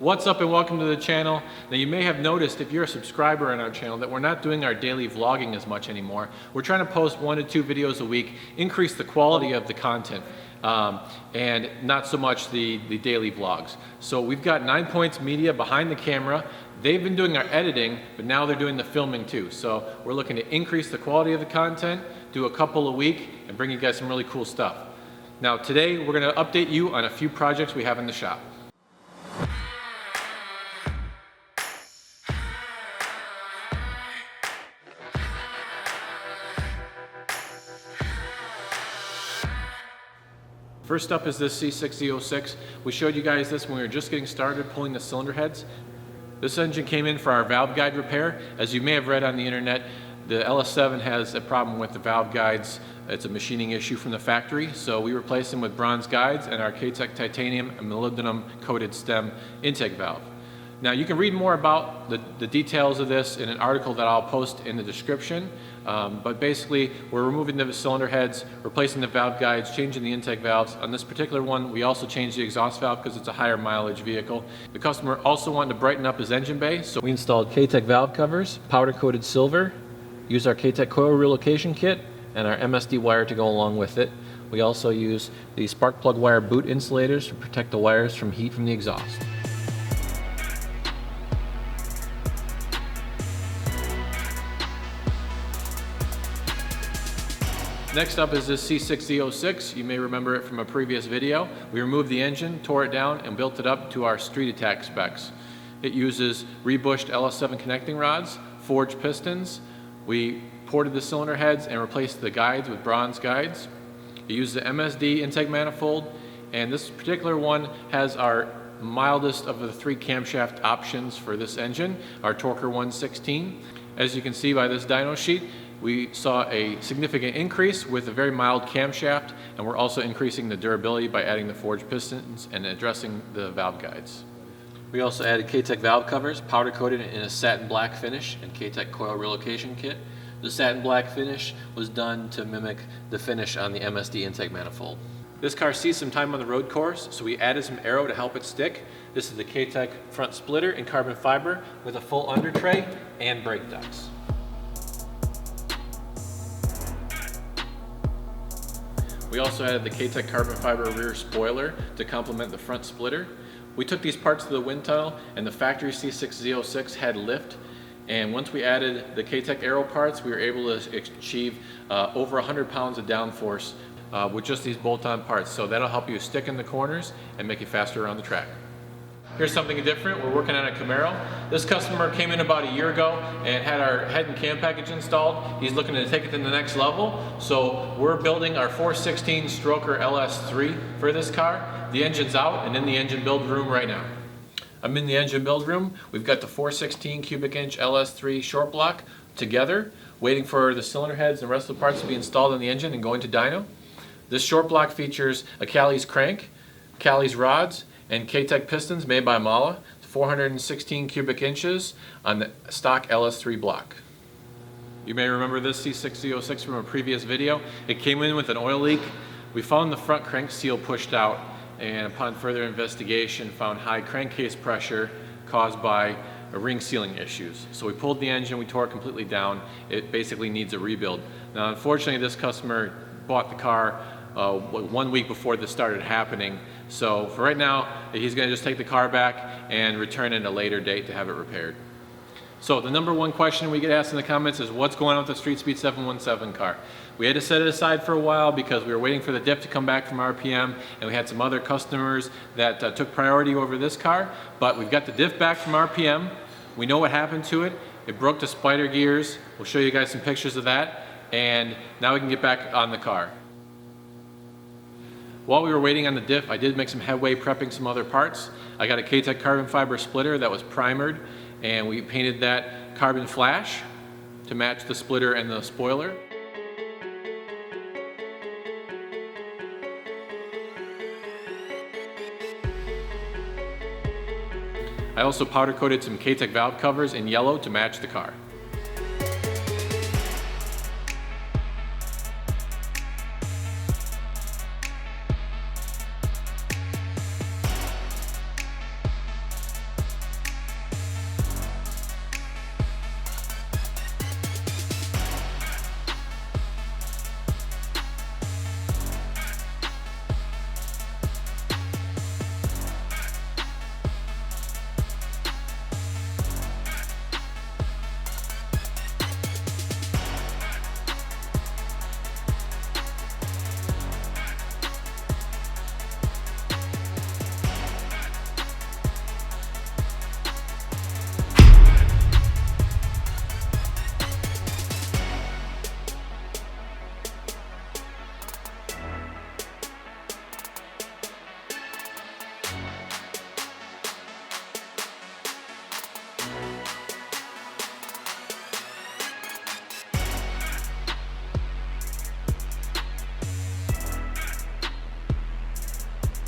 What's up and welcome to the channel. Now you may have noticed if you're a subscriber on our channel that we're not doing our daily vlogging as much anymore. We're trying to post 1 to 2 videos a week, increase the quality of the content and not so much the daily vlogs. So we've got 9 Points Media behind the camera. They've been doing our editing, but now they're doing the filming too. So we're looking to increase the quality of the content, do a couple a week, and bring you guys some really cool stuff. Now today we're going to update you on a few projects we have in the shop. First up is this C6 Z06. We showed you guys this when we were just getting started pulling the cylinder heads. This engine came in for our valve guide repair. As you may have read on the internet, the LS7 has a problem with the valve guides. It's a machining issue from the factory, so we replaced them with bronze guides and our K-Tec titanium and molybdenum coated stem intake valve. Now you can read more about the details of this in an article that I'll post in the description, but basically we're removing the cylinder heads, replacing the valve guides, changing the intake valves. On this particular one we also changed the exhaust valve because it's a higher mileage vehicle. The customer also wanted to brighten up his engine bay, so we installed K-Tec valve covers, powder coated silver, used our K-Tec coil relocation kit, and our MSD wire to go along with it. We also use the spark plug wire boot insulators to protect the wires from heat from the exhaust. Next up is this C6 Z06. You may remember it from a previous video. We removed the engine, tore it down, and built it up to our Street Attack specs. It uses rebushed LS7 connecting rods, forged pistons. We ported the cylinder heads and replaced the guides with bronze guides. It uses the MSD intake manifold, and this particular one has our mildest of the 3 camshaft options for this engine, our Torker 116. As you can see by this dyno sheet, we saw a significant increase with a very mild camshaft, and we're also increasing the durability by adding the forged pistons and addressing the valve guides. We also added K-Tec valve covers, powder coated in a satin black finish, and K-Tec coil relocation kit. The satin black finish was done to mimic the finish on the MSD intake manifold. This car sees some time on the road course, so we added some aero to help it stick. This is the K-Tec front splitter in carbon fiber with a full under tray and brake ducts. We also added the K-Tec carbon fiber rear spoiler to complement the front splitter. We took these parts to the wind tunnel, and the factory C6 Z06 had lift. And once we added the K-Tec aero parts, we were able to achieve over 100 pounds of downforce with just these bolt-on parts. So that'll help you stick in the corners and make you faster around the track. Here's something different. We're working on a Camaro. This customer came in about a year ago and had our head and cam package installed. He's looking to take it to the next level. So we're building our 416 Stroker LS3 for this car. The engine's out and in the engine build room right now. I'm in the engine build room. We've got the 416 cubic inch LS3 short block together, waiting for the cylinder heads and the rest of the parts to be installed in the engine and going to dyno. This short block features a Cali's crank, Cali's rods, and K-Tec pistons made by Mala, 416 cubic inches on the stock LS3 block. You may remember this C6 Z06 from a previous video. It came in with an oil leak. We found the front crank seal pushed out, and upon further investigation found high crankcase pressure caused by ring sealing issues. So we pulled the engine, we tore it completely down. It basically needs a rebuild. Now unfortunately this customer bought the car 1 week before this started happening. So for right now, he's going to just take the car back and return it at a later date to have it repaired. So the number one question we get asked in the comments is what's going on with the StreetSpeed717 car? We had to set it aside for a while because we were waiting for the diff to come back from RPM, and we had some other customers that took priority over this car, but we've got the diff back from RPM. We know what happened to it. It broke the spider gears. We'll show you guys some pictures of that, and now we can get back on the car. While we were waiting on the diff, I did make some headway prepping some other parts. I got a K-Tec carbon fiber splitter that was primered, and we painted that carbon flash to match the splitter and the spoiler. I also powder coated some K-Tec valve covers in yellow to match the car.